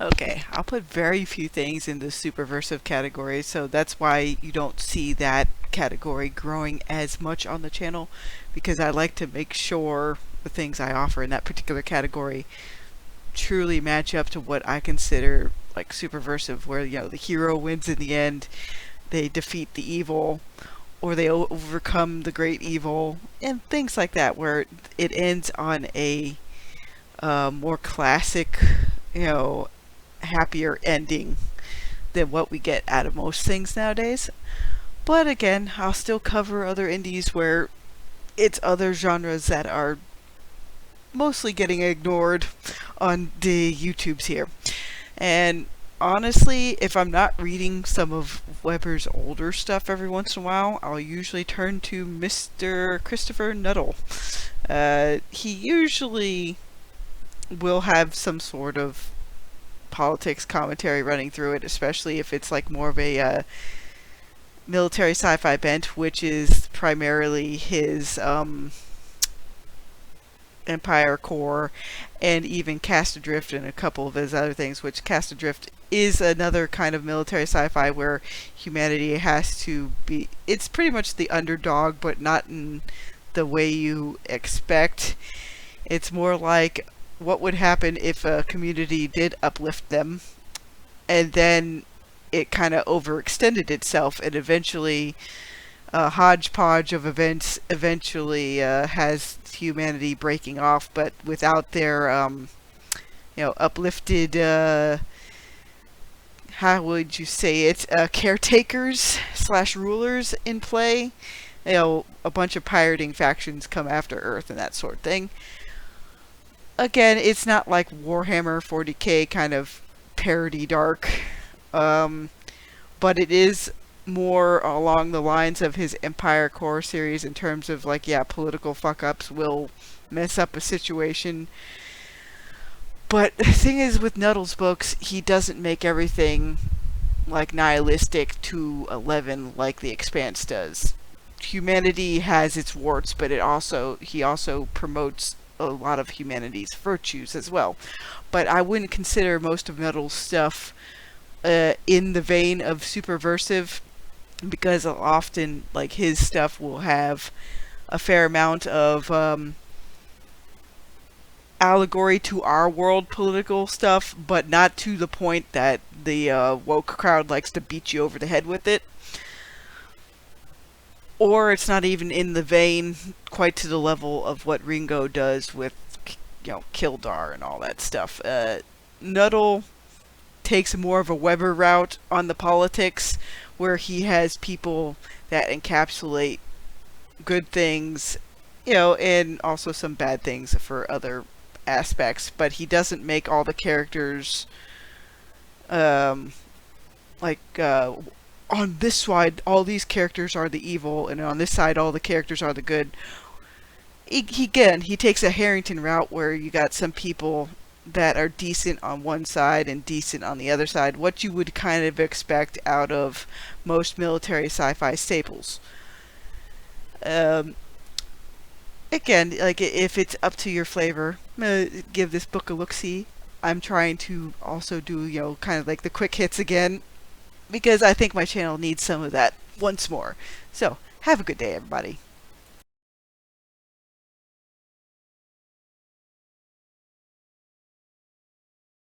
Okay, I'll put very few things in the superversive category, so that's why you don't see that category growing as much on the channel, because I like to make sure the things I offer in that particular category truly match up to what I consider like superversive, where the hero wins in the end, they defeat the evil, or they overcome the great evil, and things like that, where it ends on a more classic, you know, happier ending than what we get out of most things nowadays. But again, I'll still cover other indies where it's other genres that are mostly getting ignored on the YouTubes here. And honestly, if I'm not reading some of Weber's older stuff every once in a while, I'll usually turn to Mr. Christopher Nuttall. He usually will have some sort of politics commentary running through it, especially if it's like more of a military sci-fi bent, which is primarily his Empire core, and even Cast Adrift and a couple of his other things, which Cast Adrift is another kind of military sci-fi where humanity has to be, it's pretty much the underdog, but not in the way you expect. It's more like what would happen if a community did uplift them, and then it kind of overextended itself, and eventually a hodgepodge of events eventually has humanity breaking off, but without their uplifted how would you say it, caretakers slash rulers in play. A bunch of pirating factions come after Earth and that sort of thing. Again, it's not like Warhammer 40k kind of parody dark, but it is more along the lines of his Empire Core series in terms of like, yeah, political fuck ups will mess up a situation. But the thing is, with Nuttall's books, he doesn't make everything like nihilistic to 11 like The Expanse does. Humanity has its warts, but he also promotes a lot of humanity's virtues as well. But I wouldn't consider most of Nuttall's stuff in the vein of superversive, because often like his stuff will have a fair amount of allegory to our world political stuff, but not to the point that the woke crowd likes to beat you over the head with it. Or it's not even in the vein quite to the level of what Ringo does with, Kildar and all that stuff. Nuttall takes more of a Weber route on the politics, where he has people that encapsulate good things, and also some bad things for other aspects. But he doesn't make all the characters like on this side all these characters are the evil, and on this side all the characters are the good. He takes a Harrington route, where you got some people that are decent on one side and decent on the other side, what you would kind of expect out of most military sci-fi staples. Again, like, if it's up to your flavor, give this book a look-see. I'm trying to also do, kind of like the quick hits again, because I think my channel needs some of that once more. So, have a good day, everybody.